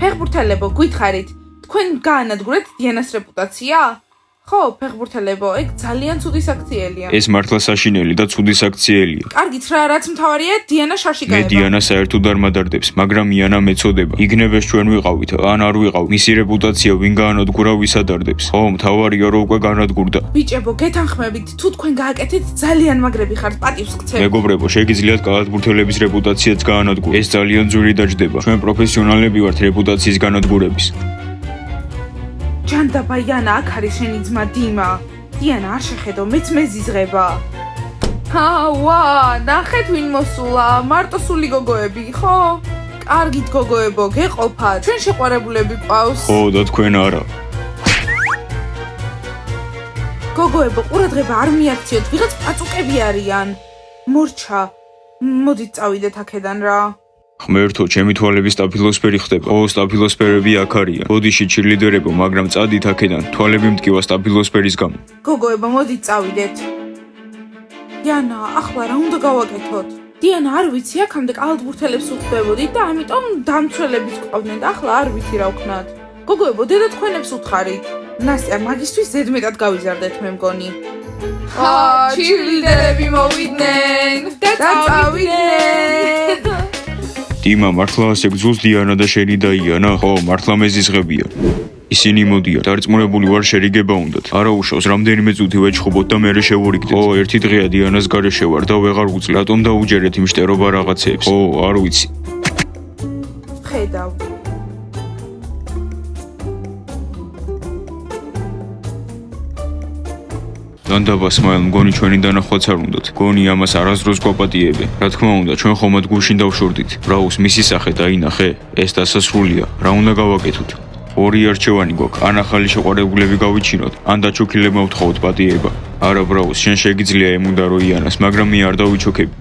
ფეხბურთელებო, გითხარით, თქვენ გაანადგურეთ დიანას რეპუტაცია? ხო, ფეხბურთელებო, ეგ ძალიან ცუდი საქციელია. ეს მართლა საშინელი და ცუდი საქციელია. კარგით რა, რაც მთავარია, დიანა შარში მე გაება. დიანა საერთოდ არ მადარდებს, მაგრამ იანა მეწოდება. იგნებს ჩვენ ვიყავით, ან არ ვიყავ. მისი რეპუტაცია ვინ გაანადგურა, ვის ადარდებს. ხო, მთავარია რომ უკვე გაანადგურდა. ბიჭებო, გეთანხმებით, თუ თქვენ გააკეთეთ, ძალიან მაგრები ხართ, პატივს გცემ. მეგობრებო, შეგიძლიათ კალათბურთელების რეპუტაციაც გაანადგუროთ. ეს ძალიან ძვირი დაждდება. ჩვენ პროფესიონალები ვართ რეპუტაციის განადგურების. ჯანდაბა იანა, აქ არის შენი ძმა დიმა. დიანა, არ შეხედო, მეც მეზიზღება. ვა, ნახეთ ვინ მოსულა, მარტოსული გოგოები, ხო? კარგით გოგოებო, გეყოფათ. ჩვენ შეყვარებულები ყავს. ხო, და თქვენ არა. გოგოებო, ყურადღება არ მიაქციოთ, ვიღაც პაწუკები არიან. მორჩა, მოდით წავიდეთ აქედან რა. ღმერთო, ჩემი თვალები სტაფილოსფერი ხდება. ო, სტაფილოსფერები აქ არიან. ბოდიში ჩირლიდერებო, მაგრამ წადით აქედან. თვალები მტკივა სტაფილოსფერის გამო. გოგოებო, მოდით წავიდეთ. დიანა, ახლა რა უნდა გავაკეთოთ? დიანა, არ ვიცი, აქამდე კალათბურთელებს უხდებოდით და ამიტომ დამცველებიც ყავდნენ და ახლა არ ვიცი რა ვქნათ. გოგოებო, დედა თქვენებს უთხარით. ნასტია, მაგისთვის ზედმეტად გავიზარდეთ მე მგონი. ჩირლიდერები მოვიდნენ და წავიდნენ. დიმა, მართლა ასე გძულს დიანა და შენი და იანა? ხო, მართლა მეზიზღებია. ისინი მოდიან, დარწმუნებული ვარ შერიგება უნდათ. არა უშავს, რამდენიმე წუთი ვეჩხუბოთ და მერე შევურიგდეთ. ხო, ერთი დღეა დიანას გარეშე ვარ და ვეღარ ვუძლე. რატომ დაუჯერეთ იმ შტერობა რაღაცეებს? ხო, არ ვიცი. ხედავ. ნანდაბა სმაილ, მგონი ჩვენი დანახვაც არ უნდათ. მგონი ამას არასდროს გვაპატიებენ. რა თქმა უნდა, ჩვენ ხომ მათ გულშინ დავშორდით. ბრაუს, მისი სახე დაინახე? ეს დასასრულია. რა უნდა გავაკეთოთ? ორი არჩევანი გვაქვს. ან ახალი შეყვარებულები გავიჩინოთ, ან დაჩოქილებმა ვთხოვოთ პატიება. არა ბრაუს, შენ შეგიძლია ემუნდარო იანას, მაგრამ მე არ დავიჩოქები.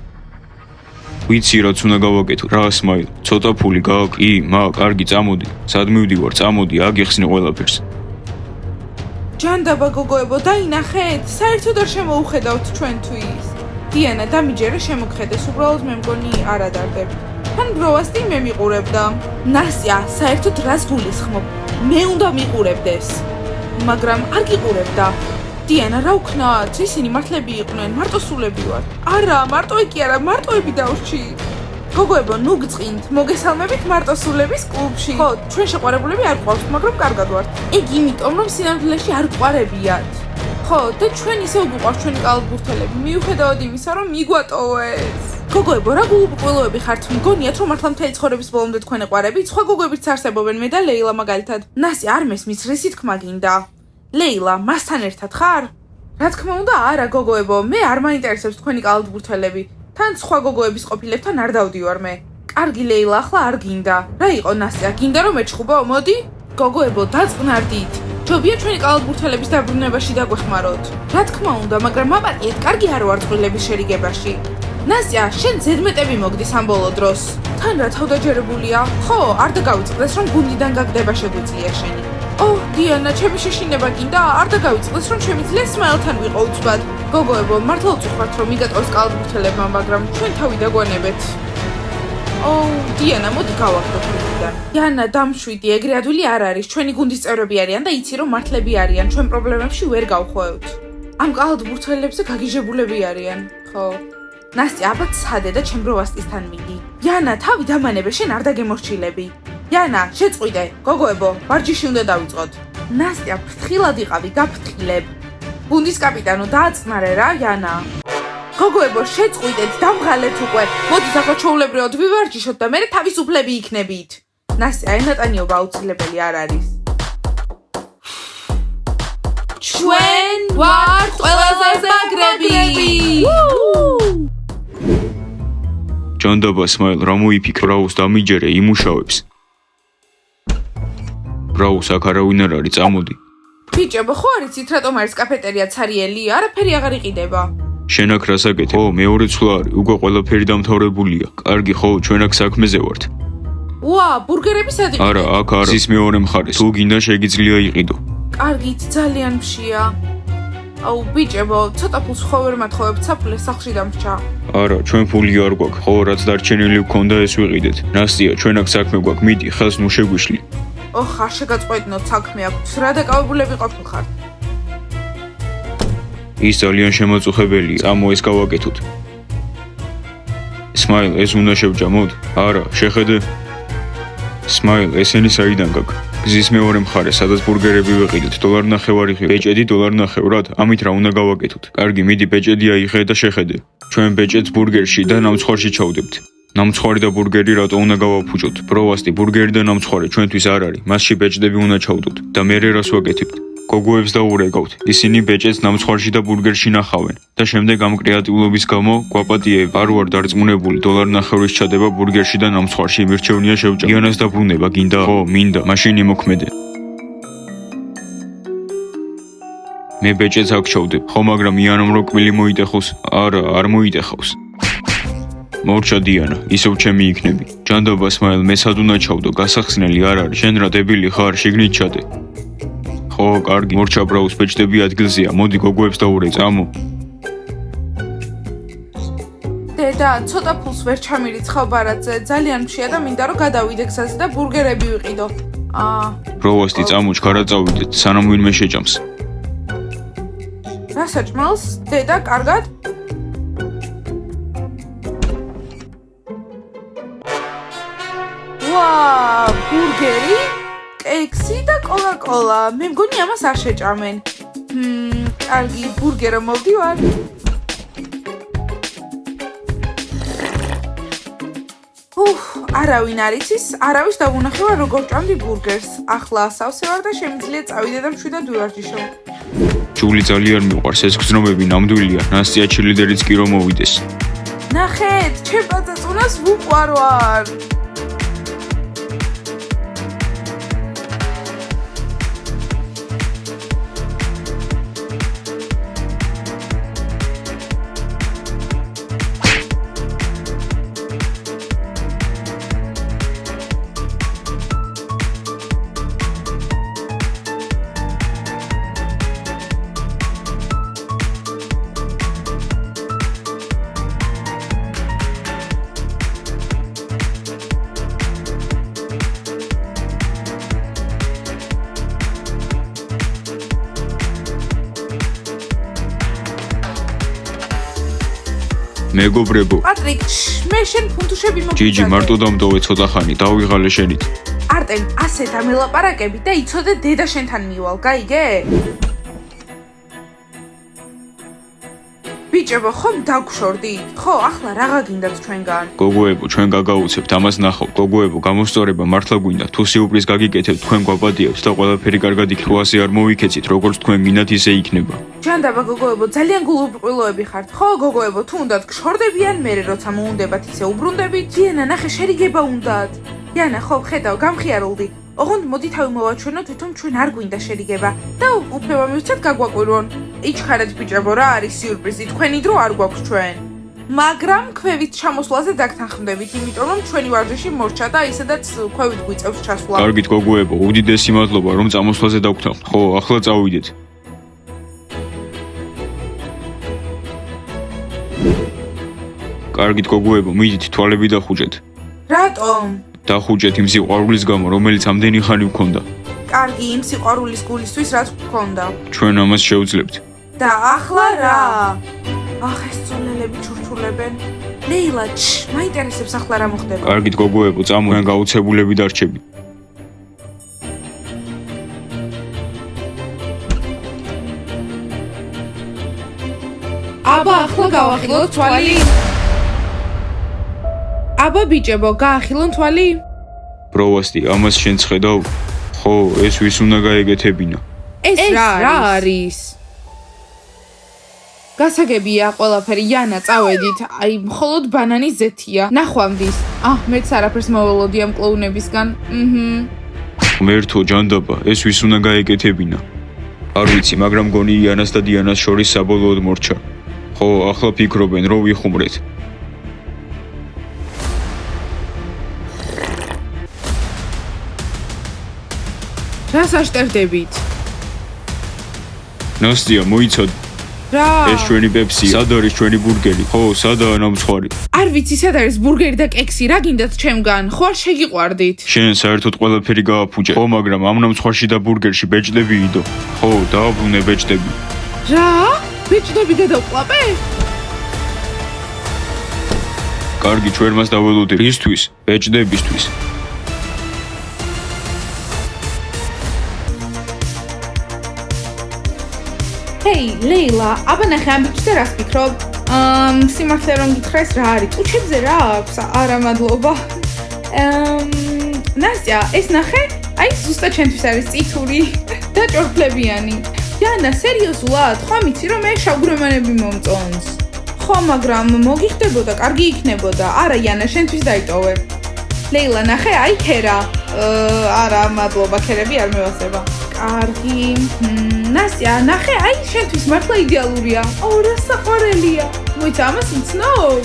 ვიცი რაც უნდა გავაკეთო. რა სმაილ, ცოტა ფული გაქვს? კი, კარგი, წამოდი. სად მივდივარ? წამოდი, აგიხსნი ყველაფერს. ჯანდაბა გოგოებო, დაინახეთ? საერთოდ არ შემოუხედავთ ჩვენთვის. დიანა, დამიჯერე შემოგხედეს, უბრალოდ მე მგონი არ ადარდებ. თან ბროვასტი მე მიყურებდა. ნასია, საერთოდ რას გულისხმობ? მე უნდა მიყურებდეს. მაგრამ არ გიყურებდა. დიანა, რა ვქნათ? ისინი მართლები იყვნენ, მარტოსულები ვარ. არა, მარტოიკი არა, მარტოები დავრჩი. გოგოებო, ნუ გწყინთ, მოგესალმებით მარტოსულების კლუბში. ხო, ჩვენ შეყვარებულები არ გვყავთ, მაგრამ კარგად ვართ. ეგ იმიტომ, რომ სინამდვილეში არ გვყარებიათ. ხო, და ჩვენ ისევ გვყავთ ჩვენი კალათბურთელები, მიუხედავად იმისა, რომ მიგვატოვეს. გოგოებო, რა გულუბრყვილოები ხართ? მგონიათ, რომ მართლა მთელი ცხოვრების ბოლომდე თქვენ ეყვარებით? სხვა გოგოებიც არსებობენ, მე და ლეილა მაგალითად. ნასი, არ მესმის, რისი თქმა გინდა? ლეილა, მასთან ერთად ხარ? რა თქმა უნდა, არა გოგოებო, მე არ მაინტერესებს თქვენი კალათბურთელები. თან სხვა გოგოების ყოფილებთან არ დავდივარ მე. კარგი ლეილა, ახლა არ გინდა. რა იყო ნასია, გინდა რომ ეჩხუბო? მოდი. გოგოებო, დაწყნარდით. ჯობია ჩვენი კალათბურთელების დაბრუნებაში დაგვეხმაროთ. რა თქმა უნდა, მაგრამ მაპატიეთ, კარგი არ ვარ წყვილების შერიგებაში. ნასია, შენ ზედმეტები მოგდის ამ ბოლო დროს. თან რა თავდაჯერებულია? ხო, არ დაგავიწყდეს, რომ გუნდიდან გაგდება შეგვიძლია შენი. ოჰ, დიანა, ჩემი შეშინება გინდა? არ დაგავიწყდეს, რომ შემიძლია სმაილთან ვიყო უცბად. გოგოებო, მართლა უწუხართ, რომ მიგატოვეს კალათბურთელებმა, მაგრამ ჩვენ თავი დაგვანებეთ. ოუ, დიანა, მოდი გავახდოთ გუნდიდან. დიანა, დამშვიდი, ეგრე ადვილი არ არის. ჩვენი გუნდის წევრები არიან და იცი რომ მართლები არიან. ჩვენ პრობლემებში ვერ გავხვევთ. ამ კალათბურთელებზე გაგიჟებულები არიან. ხო. ნასტია, აბა ცადე და ჩემ ბროვასტისთან მიდი. დიანა, თავი დამანებე, შენ არ დაგემორჩილები. დიანა, შეწყვიდე. გოგოებო, ვარჯიში უნდა დავიწყოთ. ნასტია, ფრთხილად იყავი, გაფრთხილებ. გუნდის კაპიტანო, დააწყნარე რა, დიანა. გოგოებო, შეწყვიდეთ, დამღალეთ უკვე. მოდით ახლა ჩვეულებრივად ვივარჯიშოთ და მერე თავისუფლები იქნებით. ნასტია, ენატანიობა აუცილებელი არ არის. ჩვენ ვართ ყველაზე მაგრები. ჯანდაბა სმაილ, რა მოიფიქრე? ბრაუს დამიჯერე, იმუშავებს. ბრაუს, აქ არავინ არ არის, წამოდი. ბიჭებო, ხო არ იცით რატომ არის კაფეტერია ცარიელი? არაფერი აღარ იყიდება. შენ აქ რას აკეთებ? ხო, მეორე ცვლა არის, უკვე ყველაფერი დამთავრებულია. კარგი, ხო, ჩვენ აქ საქმეზე ვართ. ვა, ბურგერები სად იყიდეთ? არა, აქ არა. ის მეორე მხარეს. თუ გინდა შეგიძლია იყიდო. კარგით, ძალიან მშია. აუ ბიჭებო, ცოტა ფულს ხო ვერ მათხოვებთ, საფულე სახლში დამრჩა. არა, ჩვენ ფული არ გვაქვს. ხო, რაც დარჩენილი გქონდა, ეს ვიყიდეთ. ნასტია, ჩვენ აქ საქმე გვაქვს, მიდი, ხელს ნუ შეგვიშლი. ოხ, არ შეგაწყვეტნოთ, საქმე აქვს. რა დაკავებულები ყოფილხართ? ის ძალიან შემაწუხებელია. წამო ეს გავაკეთოთ. სმაილ, ეს უნდა შევჯამოთ? არა, შეხედე. სმაილ, ესენი საიდან გაქვს? გზის მეორე მხარე, სადაც ბურგერები ვიყიდეთ, $1.50. ბეჭედი $1.50. ამით რა უნდა გავაკეთოთ? კარგი, მიდი ბეჭედი აიღე და შეხედე. ჩვენ ბეჭედს ბურგერში და ნამცხვარში ჩავდებთ. ნამცხვარი და ბურგერი რატო უნდა გავაფუჭოთ? პროვასტი, ბურგერი და ნამცხვარი ჩვენთვის არ არის. მასში ბეჭდები უნდა ჩავდოთ და მერე რას ვაკეთებთ? გოგოებს დაურეკავთ. ისინი ბეჭედს ნამცხვარში და ბურგერში ნახავენ და შემდეგ ამ კრეატიულობის გამო გვაპატიებ. არ ვარ დარწმუნებული $1.50 ჩადება ბურგერში და ნამცხვარში მირჩევნია შევჭამ. იანას დაბრუნება გინდა? ხო, მინდა. მაშინ იმოქმედე. მე ბეჭედს აქ ჩავდებ. ხო, მაგრამ იანამ რო კვილი მოიტეხოს? არა, არ მოიტეხავს. მორჩა დიანა, ისევ ჩემი იქნები. ჯანდაბა სმაილ, მე სად უნდა ჩავდო? გასახსნელი არ არის. შენ რა დებილი ხარ? შიგნით ჩადე. ხო, კარგი, მორჩა ბრაუს ბეჭდები ადგილზეა. მოდი გოგოებს დაურე, წამო. დედა, ცოტა ფულს ვერ ჩამირიცხავ ბარათზე. ძალიან მშია და მინდა რომ გადავიდე გზაზე და ბურგერები ვიყიდო. პროვასტი, წამო, ჩქარა წავიდეთ, სანამ ვინმე შეჭამს. რა საჭმელს? დედა, კარგად? ვა, ბურგერი? კექსი და კოკა-კოლა. მე მგონი ამას არ შეჭამენ. კარგი, ბურგერო მოვდივარ. არავინ არ იცის, არავის დავუნახევა როგორ ჭამდი ბურგერს. ახლა სავსე ვარ და შემიძლია წავიდე და მშვიდად ვივარჯიშო. ჯული ძალიან მიყვარს, ეს გზნობები ნამდვილია. ნასტია ჩილიდერიც კი რომ მოვიდეს. ნახეთ, ჩემ პაწაწუნას ვუყვარვარ. მეგობრებო, პატრიკ, მე შენ ფუნთუშები მოგიწადე. ჯიჯი, მარტო დამტოვე ცოტა ხანი, დავიღალე შენით. არტემ, ასეთ ამელაპარაკები და იცოდე დედა შენთან მივალ, გაიგე? ბიჭებო, ხომ დაგშორდით? ხო, ახლა რაღა გინდათ ჩვენგან? გოგოებო, ჩვენ გაგაუცებთ, ამას ნახავთ. გოგოებო, გამოსწორება მართლა გვინდა. თუ სიუპრის გაგიკეთებთ, თქვენ გვაპატიებთ და ყველაფერი კარგად იქნება. ასე არ მოვიქეცით, როგორც თქვენ გინდათ, ისე იქნება. ჯანდაბა გოგოებო, ძალიან გულუბრყვილოები ხართ. ხო, გოგოებო, თუ უნდათ გშორდებიან, მერე როცა მოუნდებათ, ისე უბრუნდებით. დიანა, ნახე, შერიგება უნდათ. დიანა, ხო, ხედავ, გამხიარულდი. ოღონდ მოდი თავი მოვაჩვენოთ, თვითონ ჩვენ არ გვინდა შერიგება და უფლება მივცეთ გაგვაკვირვონ. იჩქარეთ ბიჭებო, რა არის სიურპრიზი, თქვენი დრო არ გვაქვს ჩვენ. მაგრამ ქვევით ჩამოსვლაზე დაგთანხმდებით, იმიტომ რომ ჩვენი ვარჯიში მორჩა და ისედაც ქვევით გვიწევს ჩასვლა. კარგით გოგოებო, უდიდესი მადლობა, რომ წამოსვლაზე დაგვრთანხმთ. ხო, ახლა წავიდეთ. კარგით გოგოებო, მიდით თვალები დახუჭეთ. რატომ? დახუჭეთ იმ სიყვარულის გამო, რომელიც ამდენი ხანი გქონდა. კარგი, იმ სიყვარულის გულისთვის რაც გქონდა. ჩვენ ამას შევძლებთ. და ახლა რა? ახ, ეს წულელები ჩურჩულებენ. ლეილა, მაინტერესებს ახლა რა მოხდება. კარგით გოგოებო, წამო, ჩვენ გაუცებულები დარჩები. აბა, ახლა გავახილოთ თვალი. აბა ბიჭებო, გაახილონ თვალი? პროვასტი, ამას შენ ცხედავ? ხო, ეს ვის უნდა გაეგეთებინა? ეს რა არის? გასაგებია ყველაფერი, იანა, წავედით. აი, მხოლოდ ბანანის ზეთია. ნახვამდის. მეც არაფერს მოველოდი ამ კლოუნებისგან. ღმერთო, ჯანდაბა, ეს ვის უნდა გაეგეთებინა? არ ვიცი, მაგრამ გონი იანას და დიანას შორის საბოლოოდ მორჩა. ხო, ახლა ფიქრობენ, რომ ვიხუმრეთ. რას აშტერდებით? ნასტია, მოიცადე. რა? ეს ჩვენი პეპსი, სად არის ჩვენი ბურგერი? ხო, სადაა ნამცხვარი? არ ვიცი სად არის ბურგერი და კექსი, რა გინდათ ჩემგან? ხო არ შეგიყვარდით? შენ საერთოდ ყველაფერი გააფუჭე. ხო, მაგრამ ამ ნამცხვარში და ბურგერში ბეჭდები იდო. ხო, დააბრუნე ბეჭდები. რა? ბეჭდები გადავყლაპე? კარგი, ჩვენ მას დაველოდებით. ისთვის, ბეჭდებისთვის. ჰეი, ლეილა, აბა ნახე ამ ბიჭზე რას ფიქრობ? სიმართლე რომ გითხრას რა არის? უჩებზე რა აქვს? არა, მადლობა. ნასტია, ეს ნახე? აი, ზუსტად ჩვენთვის არის წითური და ჭორფლებიანი.იანა, სერიოზულად? ხო მიცი რომ მე შავგვრემანები მომწონს. ხო, მაგრამ მოგიხდებოდა, კარგი იქნებოდა. არა, იანა, შენთვის დაიტოვე. ლეილა, ნახე, აი ქერა. არა, მადლობა, ქერები არ მევასება. კარგი. ნასტია, ნახე, აი შენთვის მართლა იდეალურია. რა საყვარელია. მოიცა, ამას იცნობ?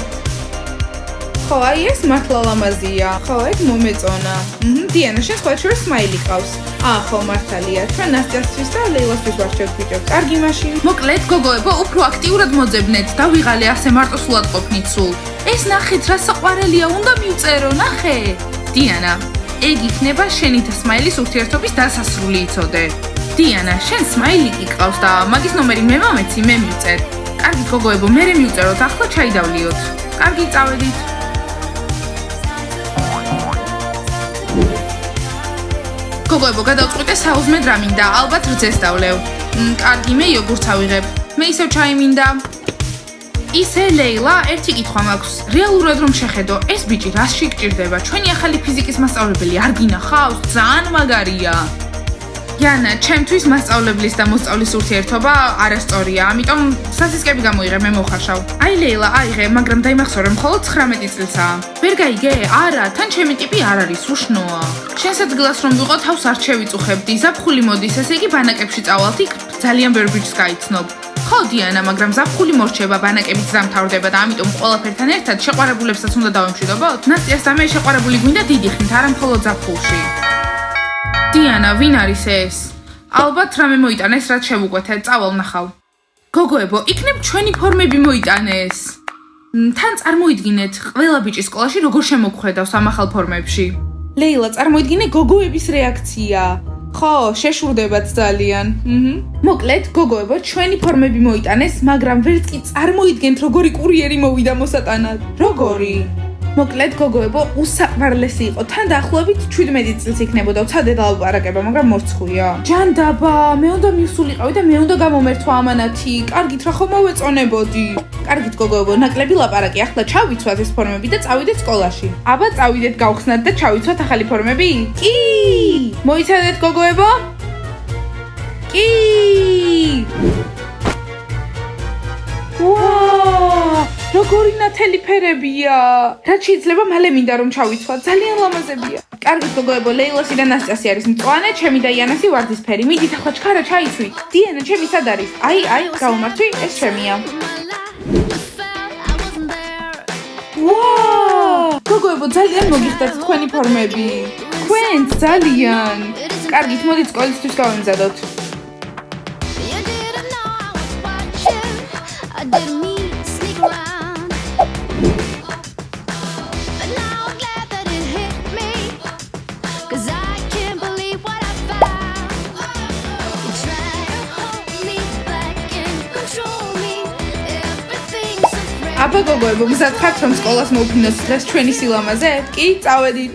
ხო, აი ეს მართლა ლამაზია. ხო, ეგ მომეწონა. დიანა, შენ სხვა შორის სმაილი ყავს. ხო, მართალია. ჩვენ ნასტიასთვის და ლეილასთვის ვარჩევთ ბიჭებს. კარგი მაშინ. მოკლედ, გოგოებო, უფრო აქტიურად მოძებნეთ და ვიღალე ასე მარტოსულად ყოფნით სულ. ეს ნახეთ, რა საყვარელია, უნდა მივწერო, ნახე. დიანა, ეგ იქნება შენი და სმაილის ურთიერთობის დასასრული იცოდე. დიანა, შენ სმაილი კი ყავს და მაგის ნომერი მე მომეცი, მე მივწერ. კარგი გოგოებო, მე მივწეროთ, ახლა ჩაიდავლიოთ. კარგი, წავედით. გოგოებო, გადავწყვიტე საუზმედ რა მინდა, ალბათ რძეს დავლევ. კარგი, მე იოგურტს ავიღებ. მე ისევ ჩაი მინდა. ისე ლეილა, ერთი კითხვა მაქვს. რეალურად რომ შეხედო, ეს ბიჭი რასში გჭირდება? ჩვენი ახალი ფიზიკის მასწავლებელი არ გინახავს? ძალიან მაგარია.იანა, ჩემთვის მასწავლებლის და მოსწავლის ურთიერთობა არასწორია, ამიტომ სასისკები გამოიღე, მე მოხარშავ. აი ლეილა, აიღე, მაგრამ დაიმახსოვრე, მხოლოდ 19 წელსაა. ვერ გაიგე? არა, თან ჩემი ტიპი არ არის, უშნოა. შენს ადგილას რომ ვიყო, თავს არ შევიწუხებდი, ზაფხული მოდის, ესე იგი ბანაკებში წავალთ, იქ ძალიან ბევრ ბიჭს გაიცნობ. ხო, დიანა, მაგრამ ზაფხული მორჩება, ბანაკებიც დამთავრდება და ამიტომ ყველაფერთან ერთად შეყვარებულებსაც უნდა დავემშვიდობოთ. ნასტიას და მე შეყვარებული გვინდა დიდი ხნით, არა მხოლოდ ზაფხულში. დიანა, ვინ არის ეს? ალბათ რამე მოიტანეს, რაც შევუკვეთე, წავალ ნახავ. გოგოებო, იქნებ ჩვენი ფორმები მოიტანეს. თან წარმოიდგინეთ, ყველა ბიჭი სკოლაში როგორ შემოგხვედავს ამ ახალ ფორმებში. ლეილა, წარმოიდგინე გოგოების რეაქცია. ხო, შეშურდებათ ძალიან. მოკლედ, გოგოებო, ჩვენი ფორმები მოიტანეს, მაგრამ ვერც კი წარმოიდგენთ, როგორი კურიერი მოვიდა მოსატანად. როგორი? მოკლედ, გოგოებო, უსაყვარლესი იყო. თან დაახლოებით 17 წელს იქნებოდა, ვცადე დავაპარაკება, მაგრამ მორცხვია. ჯანდაბა, მე უნდა მივსულიყავი და მე უნდა გამომერთვა ამანათი. კარგით, რა ხომ მოვეწონებოდი. კარგით, გოგოებო, ნაკლები ლაპარაკი. ახლა ჩავიცვათ ეს ფორმები და წავიდეთ სკოლაში. აბა, წავიდეთ, გავხსნათ და ჩავიცვათ ახალი ფორმები? კი! მოიცადეთ, გოგოებო? კი! ვაა! როგორი ნათელი ფერებია. რაც შეიძლება მალე მინდა რომ ჩავიცვათ. ძალიან ლამაზებია. კარგით, გოგოებო, ლეილასი და ნასტიასი არის მწვანე, ჩემი და იანასი ვარდისფერი. მიდით ახლა ჩქარა ჩაიცვით. დიანა, ჩემი სად არის? აი, გავუმართვი, ეს ჩემია. ვაა! გოგოებო, ძალიან მოგიხდათ თქვენი ფორმები. თქვენ ძალიან. კარგით, მოდით სკოლისთვის გავემზადოთ. აბა გოგოებო, მზად ხართ რომ სკოლას მოვფინოთ დღეს ჩვენი სილამაზე? კი, წავედით.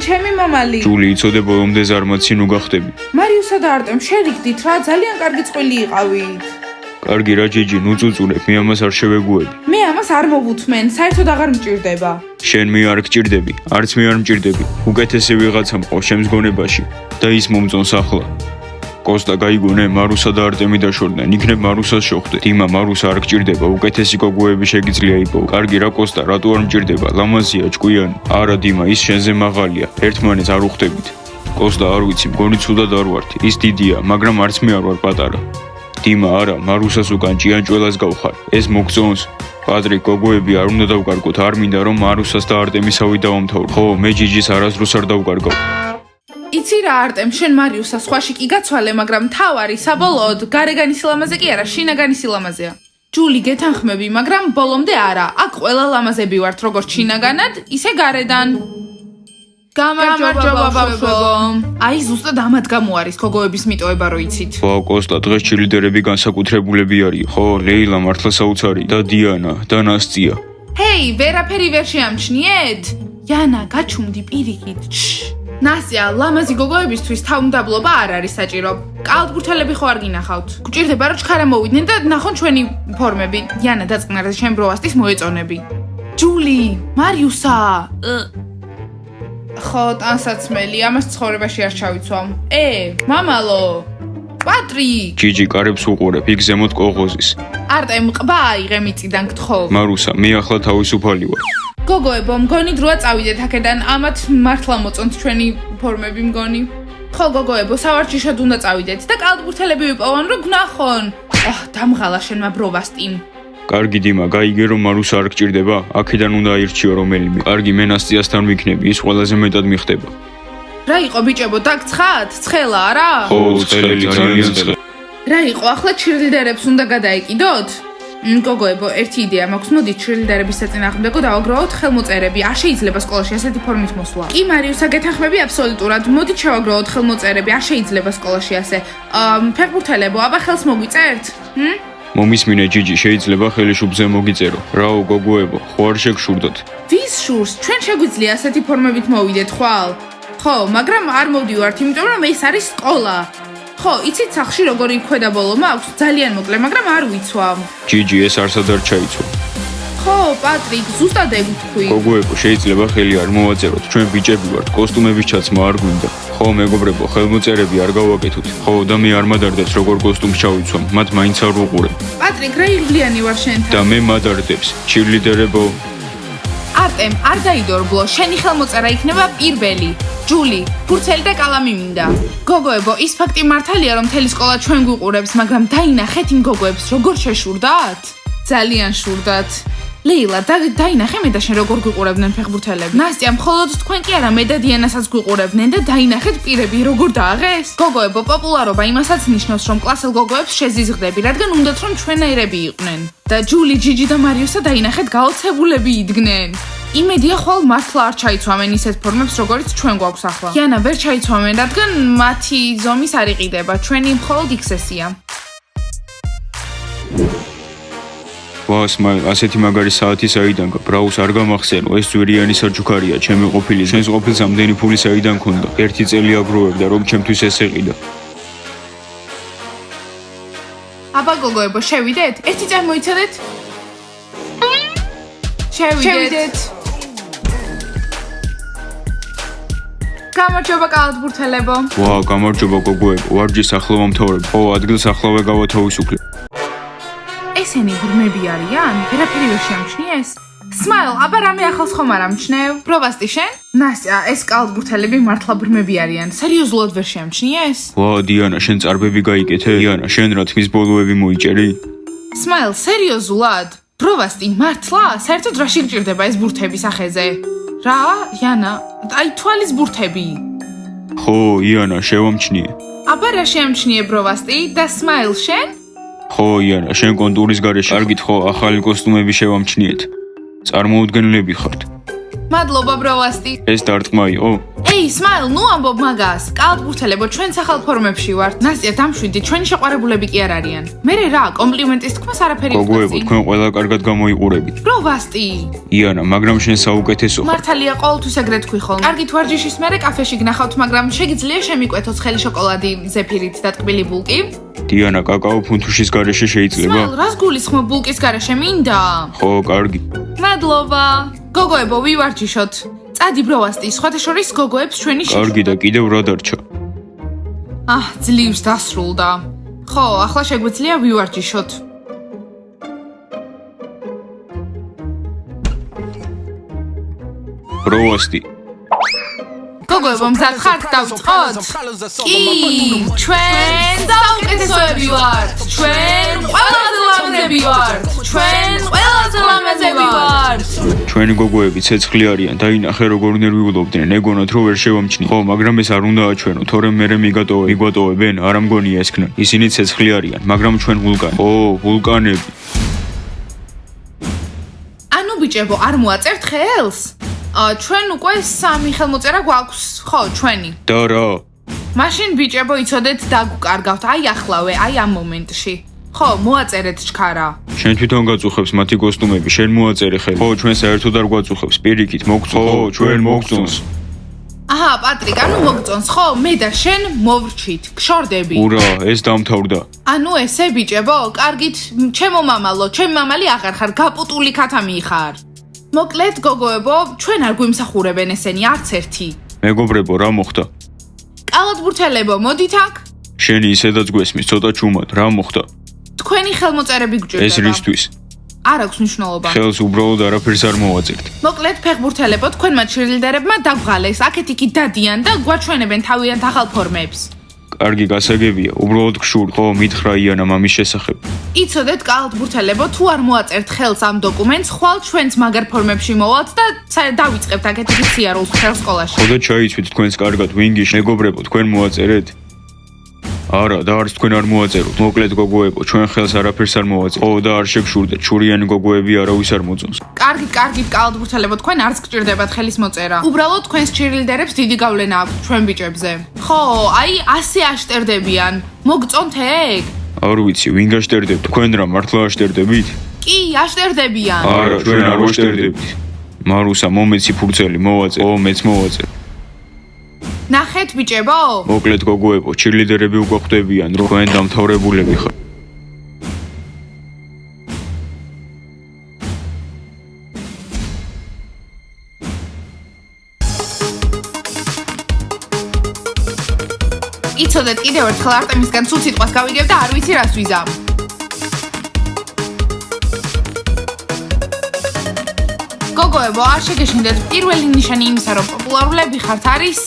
ჩემი მამალი. ჯული, იცოდე ბოლომდე ზარმაცი ნუ გახდები. მარიუსა და არტემ, შეგიგდით რა, ძალიან კარგი წყვილი იყავით. კარგი რა ჯიჯი, ნუ წუწუნებ, მე ამას არ შევეგუები. მე ამას არ მოვუთმენ, საერთოდ აღარ მჭირდება. შენ მე არ გჭირდები, არც მე არ მჭირდები. უკეთესი ვიღაცა მყავს ჩემს გონებაში და ის მომწონს ახლა. კოსტა გაიგონე, მარუსა და არტემი დაშორდნენ, იქნებ მარუსას შოხდე. დიმა, მარუსა არ გჭირდება, უკეთესი გოგოები შეგიძლია იპოვო. კარგი რა კოსტა, რატო არ მჭირდება? ლამაზია, ჭკვიანი. არა დიმა, ის შენზე მაღალია, ერთმანეთს არ უხდებით. კოსტა, არ ვიცი, მგონი ცუდად არ ვართ. ის დიდია, მაგრამ არც მე არ ვარ პატარა. დიმა, არა, მარუსას უკან ჭიანჭველას გავხარ. ეს მოგწონს? პატრიკ, გოგოები არ უნდა დავკარგოთ, არ მინდა რომ მარუსას და არტემისავი დავამთავრო. ხო, მე ჯიჯის არასდროს არ დავკარგავ. იცი რა არტემ, შენ მარიუსას სხვაში კი გაცვალე, მაგრამ თავარი საბოლოოდ გარეგანი სილამაზე კი არა, შინაგანი სილამაზეა. ჯული, გეთანხმები, მაგრამ ბოლომდე არა. აქ ყველა ლამაზები ვართ, როგორც შინაგანად, ისე გარედან. გამარჯობა ბავშვებო. აი ზუსტად ამათ გამოარის გოგოების მიტოვება რო იცით. ვა კოსტა, დღეს ჩილიდერები განსაკუთრებულები არის. ხო, ლეილა მართლა საოცარი და დიანა და ნასტია. ჰეი, ვერაფერი ვერ შეამჩნიეთ?იანა, გაჩუმდი პირიქით. ნასტია, ლამაზი გოგოებისთვის თავმდაბლობა არ არის საჭირო. კალთბურთელები ხო არ გინახავთ? გჭირდება რომ ჩქარა მოვიდნენ და ნახონ ჩვენი ფორმები.იანა, დაწყნარდა შენ ბროვასტის მოეწონები. ჯული, მარიუსა. ხო, ტანსაცმელი, ამას ცხოვრებაში არ ჩავიცვამ. მამალო. პატრიკ. ჯიჯი კარებს უყურებ, იქ ზემოთ კოღოზის. არტემ, ყბა აიღე მიწიდან გთხოვ. მარუსა, მე ახლა თავისუფალი ვარ. გოგოებო, მგონი დროა წავიდეთ აქედან, ამათ მართლა მოწონთ ჩვენი ფორმები მგონი. ხო, გოგოებო, სავარჯიშოდ უნდა წავიდეთ და კალთბურთელები ვიპოვონ, რომ გნახონ. დამღალა შენმა ბროვასტიმ. კარგი დიმა, გაიგე რომ მარუსა არ გჭირდება, აქედან უნდა აირჩიო რომელიმე. კარგი, მე ნასტიასთან ვიქნები, ის ყველაზე მეტად მიხდება. რა იყო ბიჭებო, დაგცხათ? ცხელა არა? ხო, ცხელი, ძალიან ცხელი. რა იყო, ახლა ჩირლიდერებს უნდა გადაეკიდოთ? გოგოებო, ერთი იდეა მაქვს, მოდით ჩირლიდერების საწინააღმდეგო დავაგროვოთ ხელმოწერები. არ შეიძლება სკოლაში ასეთი ფორმით მოსვლა. კი, მარიუსა, გეთანხმები აბსოლუტურად. მოდით შევაგროვოთ ხელმოწერები, არ შეიძლება სკოლაში ასე. ფეხბურთელებო, აბა ხელს მოგვიწერთ? მომისმინე ჯიჯი, შეიძლება ხელისუფლზე მოგიწერო. რაო, გოგოებო, ხო არ შეგშურდოთ? ვის შურს? ჩვენ შეგვიძლია ასეთი ფორმებით მოვიდეთ ხვალ? ხო, მაგრამ არ მოვდივართ, იმიტომ რომ ეს არის სკოლა. ხო, იცით სახში როგორი ქვედა ბოლო მაქვს? ძალიან მოკლე, მაგრამ არ ვიცვამ. ჯიჯი, ეს არსად არ ჩაიცვა. ხო, პატრიკ, ზუსტად ეგ ვთქვი. გოგოებო, შეიძლება ხელი არ მოვაწეროთ, ჩვენ ბიჭები ვართ, კოსტუმების ჩაცმა არ გვინდა. ხო, მეგობრებო, ხელმოწერები არ გავაკეთოთ. ხო, და მე არ მადარდებს როგორ კოსტუმს ჩავიცვამ, მათ მაინც არ უყურებ. პატრიკ, რა იღბლიანი ვარ შენთან. და მე მადარდებს, ჩირლიდერებო. არტემ, არ დაიდორბლო, შენი ხელმოწერა იქნება პირველი. ჯული, ფურცელი და კალამი მინდა. გოგოებო, ის ფაქტი მართალია რომ მთელი სკოლა ჩვენ გვიყურებს, მაგრამ დაინახეთ იმ გოგოებს, როგორ შეშურდათ? ძალიან შურდათ. ლეილა, დაინახე მე და შენ როგორ გვიყურებდნენ ფეხბურთელები. ნასტია, მხოლოდ თქვენ კი არა, მე და დიანასაც გვიყურებდნენ და დაინახეთ პირები, როგორ დააღეს? გოგოებო, პოპულარობა იმასაც ნიშნავს, რომ კლასელ გოგოებს შეზიზღდები, რადგან უნდათ რომ ჩვენაირები იყვნენ. და ჯული, ჯიჯი და მარიუსა დაინახეთ გაოცებულები იდგნენ. იმედია ხვალ მართლა არ ჩაიცვამენ ისეთ ფორმებს, როგორიც ჩვენ გვაქვს ახლა.იანა, ვერ ჩაიცვამენ, რადგან მათი ზომის არ იყიდება, ჩვენი მხოლოდ XS-ია. ვა, სმაილ, ასეთი მაგარი საათი საიდან გაბრაუს არ გამახსენო, ეს ძვირიანი საჩუქარია, ჩემი ყოფილი, შენს ყოფილს ამდენი ფული საიდან ქონდა. ერთი წელი აგროვებდა, რომ ჩემთვის ეს ეყიდა. აბა გოგოებო, შევიდეთ? ერთი წარმოიცადეთ? შევიდეთ. გამარჯობა კალათბურთელებო. ვა, გამარჯობა გოგოებო, ვარჯიშს ახლა მომთავრებ. ხო, ადგილს ახლავე გავათავისუფლე. ესენი ღრმები არიან? ვერაფერი ვერ შეამჩნიეს? სმაილ, აბა რამე ახალს ხომ არ ამჩნევ? პრობასტი შენ? ნასტია, ეს კალათბურთელები მართლა ღრმები არიან. სერიოზულად ვერ შეამჩნიეს? ვა, დიანა, შენ წარბები გაიკეთე? დიანა, შენ რა თმის ბოლოები მოიჭერი? სმაილ, სერიოზულად? პრობასტი, მართლა? საერთოდ რა შეგჭირდება ეს ბურთები სახეზე? რა? იანა, აი თვალის ბურთები. ხო, იანა, შევამჩნიე. აბა რა შეამჩნიე პრობასტი და სმაილ შენ? ხო, იანა, შენ კონტურის გარეშე. კარგით, ხო, ახალი კოსტუმები შევამჩნიეთ. წარმოუდგენლები ხართ. მადლობა ბროვასტი. ეს დარტყმაიო? სმაილ, ნუ ამბობ მაგას. კალათბურთელებო, ჩვენ სახალ ფორმებში ვართ. ნასტია, დამშვიდით, ჩვენი შეყვარებულები კი არ არიან. მერე რა, კომპლიმენტის თქმას არაფერი გოგოებო, თქვენ ყველა კარგად გამოიყურებით. ბროვასტი. იანა, მაგრამ შენ საუკეთესო. მართალია, ყოველთვის ეგრეთ თქვი ხოლმე. კარგით ვარჯიშის მერე კაფეში გნახავთ, მაგრამ შეგიძლია შემიკვეთოთ ხელი შოკოლადი, ზეფირით და ტკბილი ბულკი? დიანა, კაკაო ფუნთუშის გარეშე შეიძლება? სმაილ, რას გულისხმობ ბულკის გარეშე მინდა? ხო, კარგი. მადლობა. გოგოებო, ვივარჯიშოთ. წადი ბროვასტი, სხვათა შორის გოგოებს ჩვენი კარგი და კიდევ რა დარჩა? ძლივს დასრულდა. ხო, ახლა შეგვიძლია ვივარჯიშოთ. ბროვასტი. გოგოებო, მზად ხართ დავწყოთ? კი, ჩვენ საუკეთესოები ვართ. ჩვენ ყველაზე ლამაზები ვართ. ჩვენ ყველაზე ლამაზები ვართ. ჩვენი გოგოები ცეცხლი არიან, დაინახე როგორ ნერვიულობდნენ, ეგონათ რომ ვერ შევამჩნი. ხო, მაგრამ ეს არ უნდა აჩვენო, თორემ მერე მიგვატოვებენ, არ ამგონია ესქნან. ისინი ცეცხლი არიან, მაგრამ ჩვენ ვულკანი. ო, ვულკანები. ანუ ბიჭებო, არ მოაწერთ ხელს? ჩვენ უკვე 3 ხელმოწერა გვაქვს, ხო, ჩვენი. და რა? მაშინ ბიჭებო, იცოდეთ დაგვკარგავთ, აი ახლავე, აი ამ მომენტში. ხო, მოაწერეთ ჩქარა. შენ თვითონ გაწუხებს მათი კოსტუმები, შენ მოაწერე ხელი. ხო, ჩვენ საერთოდ არ გვაწუხებს, პირიქით მოგწონს. ხო, ჩვენ მოგწონს. აჰა, პატრიკ, ანუ მოგწონს, ხო? მე და შენ მოვრჩით, გშორდები. ურა, ეს დამთავრდა. ანუ ესე ბიჭებო, კარგით, ჩემო მამალო, ჩემი მამალი აღარ ხარ, გაპუტული ქათამი ხარ. მოკლედ, გოგოებო, ჩვენ არ გვიმსახურებენ ესენი არც ერთი. მეგობრებო, რა მოხდა? კალათბურთელებო, მოდით აქ. შენი ისედაც გვესმის, ცოტა ჩუმად, რა მოხდა? თქვენი ხელმოწერები გჭირდება. ეს რისთვის? არ აქვს მნიშვნელობა. ხელს უბრალოდ არაფერს არ მოვაწერთ. მოკლედ, ფეხბურთელებო, თქვენმა ჩირილდერებმა დაგვალეს, აქეთ-იქით დადიან და გვაჩვენებენ თავიანთ ახალ ფორმებს. კარგი გასაგებია, უბრალოდ გშურთ. ხო, მითხრა იანა მამის შესახებ. იცოდეთ, კალათბურთელებო, თუ არ მოაწერთ ხელს ამ დოკუმენტს, ხვალ ჩვენც მაგარ ფორმებში მოვალთ და დავიწყებთ აქეთ-იქით სიარულს ხელს სკოლაში. ხო და ჩაიცვით თქვენს კარგად ვინგიში, მეგობრებო, თქვენ მოაწერეთ? არა, და არც თქვენ არ მოაწეროთ. მოკლედ გოგოებო, ჩვენ ხელს არაფერს არ მოვაწერთ. ხო და არ შეგშურდეთ, შურიანი გოგოები არავის არ მოწონს. კარგით, კალათბურთელებო, თქვენ არც გჭირდებათ ხელის მოწერა. უბრალოდ თქვენს ჩირილდერებს დიდი გავლენა აქვს ჩვენ ბიჭებზე. ხო, აი ასე აშტერდებიან. მოგწონთ ეგ? არ ვიცი, ვინ გაშტერდებთ? თქვენ რა მართლა აშტერდებით? კი, აშტერდებიან. არა, ჩვენ არ ვაშტერდებით. მარუსა, მომეცი ფურცელი, მოვაწერ. ო, მეც მოვაწერ. ნახეთ ბიჭებო? მოკლედ გოგოებო, ჩირლიდერები უკვე ხვდებიან, რომ თქვენ დამთავრებულები ხართ. იცოდეთ, კიდევ ერთხელ არტემისგან ცუდ სიტყვას გავიგებ და არ ვიცი რას ვიზამ. გოგოებო, არ შეგეშინდეთ, პირველი ნიშანი იმისა, რომ პოპულარულები ხართ არის